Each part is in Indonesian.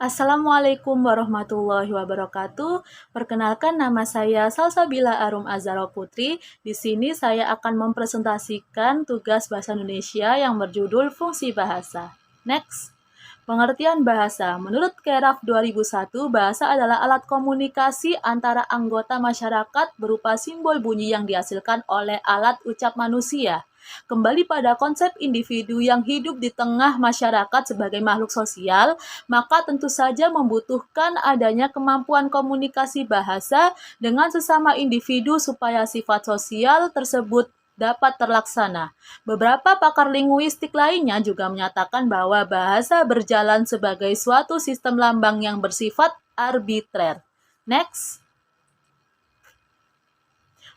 Assalamualaikum warahmatullahi wabarakatuh. Perkenalkan, nama saya Salsabila Arum Azhara Putri. Di sini saya akan mempresentasikan tugas bahasa Indonesia yang berjudul fungsi bahasa. Next. Pengertian bahasa. Menurut Keraf 2001, bahasa adalah alat komunikasi antara anggota masyarakat berupa simbol bunyi yang dihasilkan oleh alat ucap manusia. Kembali pada konsep individu yang hidup di tengah masyarakat sebagai makhluk sosial, maka tentu saja membutuhkan adanya kemampuan komunikasi bahasa dengan sesama individu supaya sifat sosial tersebut dapat terlaksana. Beberapa pakar linguistik lainnya juga menyatakan bahwa bahasa berjalan sebagai suatu sistem lambang yang bersifat arbitrer. Next.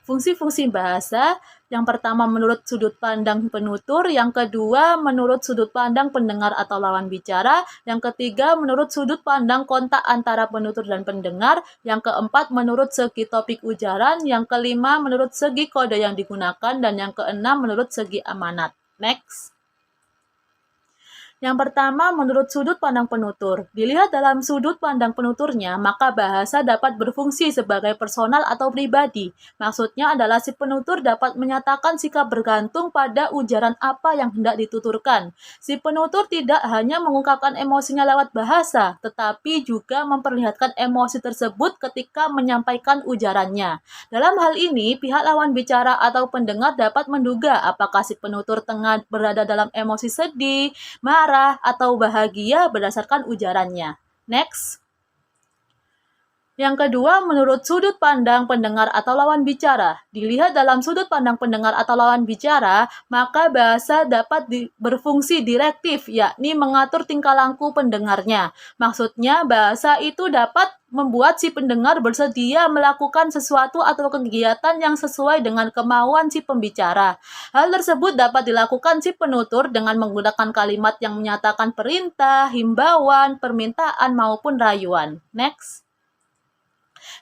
Fungsi-fungsi bahasa, yang pertama menurut sudut pandang penutur, yang kedua menurut sudut pandang pendengar atau lawan bicara, yang ketiga menurut sudut pandang kontak antara penutur dan pendengar, yang keempat menurut segi topik ujaran, yang kelima menurut segi kode yang digunakan, dan yang keenam menurut segi amanat. Next. Yang pertama, menurut sudut pandang penutur. Dilihat dalam sudut pandang penuturnya, maka bahasa dapat berfungsi sebagai personal atau pribadi. Maksudnya adalah si penutur dapat menyatakan sikap bergantung pada ujaran apa yang hendak dituturkan. Si penutur tidak hanya mengungkapkan emosinya lewat bahasa, tetapi juga memperlihatkan emosi tersebut ketika menyampaikan ujarannya. Dalam hal ini, pihak lawan bicara atau pendengar dapat menduga apakah si penutur tengah berada dalam emosi sedih, marah, atau bahagia berdasarkan ujarannya. Next. Yang kedua, menurut sudut pandang pendengar atau lawan bicara. Dilihat dalam sudut pandang pendengar atau lawan bicara, maka bahasa dapat berfungsi direktif, yakni mengatur tingkah laku pendengarnya. Maksudnya, bahasa itu dapat membuat si pendengar bersedia melakukan sesuatu atau kegiatan yang sesuai dengan kemauan si pembicara. Hal tersebut dapat dilakukan si penutur dengan menggunakan kalimat yang menyatakan perintah, himbauan, permintaan, maupun rayuan. Next.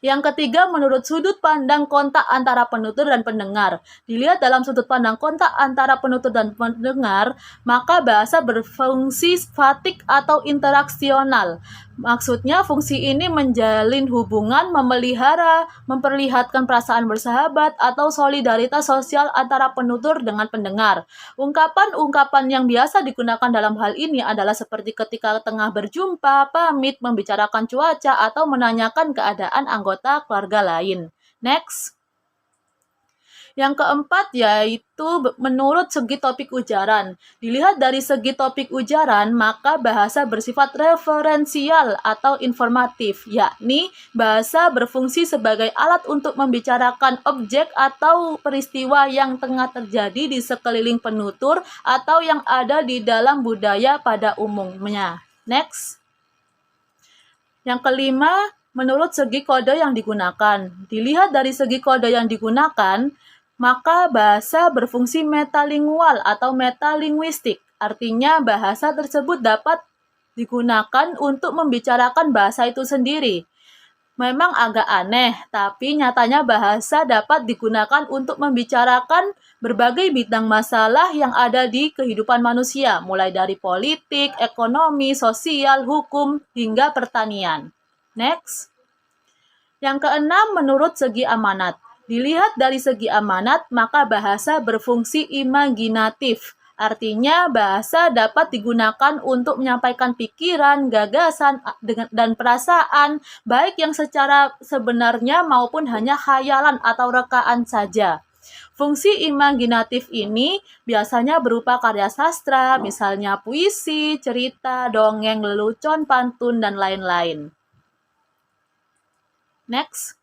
Yang ketiga, menurut sudut pandang kontak antara penutur dan pendengar. Dilihat dalam sudut pandang kontak antara penutur dan pendengar, maka bahasa berfungsi statik atau interaksional. Maksudnya, fungsi ini menjalin hubungan, memelihara, memperlihatkan perasaan bersahabat, atau solidaritas sosial antara penutur dengan pendengar. Ungkapan-ungkapan yang biasa digunakan dalam hal ini adalah seperti ketika tengah berjumpa, pamit, membicarakan cuaca, atau menanyakan keadaan anggota keluarga lain. Next. Yang keempat yaitu menurut segi topik ujaran. Dilihat dari segi topik ujaran, maka bahasa bersifat referensial atau informatif, yakni bahasa berfungsi sebagai alat untuk membicarakan objek atau peristiwa yang tengah terjadi di sekeliling penutur atau yang ada di dalam budaya pada umumnya. Next. Yang kelima, menurut segi kode yang digunakan. Dilihat dari segi kode yang digunakan, maka bahasa berfungsi metalingual atau metalinguistik. Artinya bahasa tersebut dapat digunakan untuk membicarakan bahasa itu sendiri. Memang agak aneh, tapi nyatanya bahasa dapat digunakan untuk membicarakan berbagai bidang masalah yang ada di kehidupan manusia, mulai dari politik, ekonomi, sosial, hukum, hingga pertanian. Next. Yang keenam, menurut segi amanat. Dilihat dari segi amanat, maka bahasa berfungsi imaginatif. Artinya, bahasa dapat digunakan untuk menyampaikan pikiran, gagasan, dan perasaan, baik yang secara sebenarnya maupun hanya khayalan atau rekaan saja. Fungsi imaginatif ini biasanya berupa karya sastra, misalnya puisi, cerita, dongeng, lelucon, pantun, dan lain-lain. Next.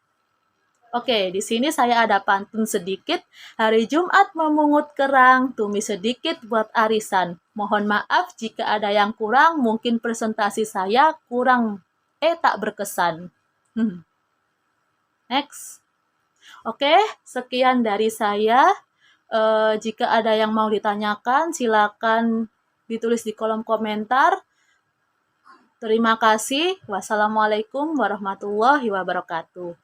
Oke, di sini saya ada pantun sedikit. Hari Jumat memungut kerang, tumis sedikit buat arisan. Mohon maaf jika ada yang kurang, mungkin presentasi saya kurang tak berkesan. Next. Oke, sekian dari saya. Jika ada yang mau ditanyakan, silakan ditulis di kolom komentar. Terima kasih. Wassalamualaikum warahmatullahi wabarakatuh.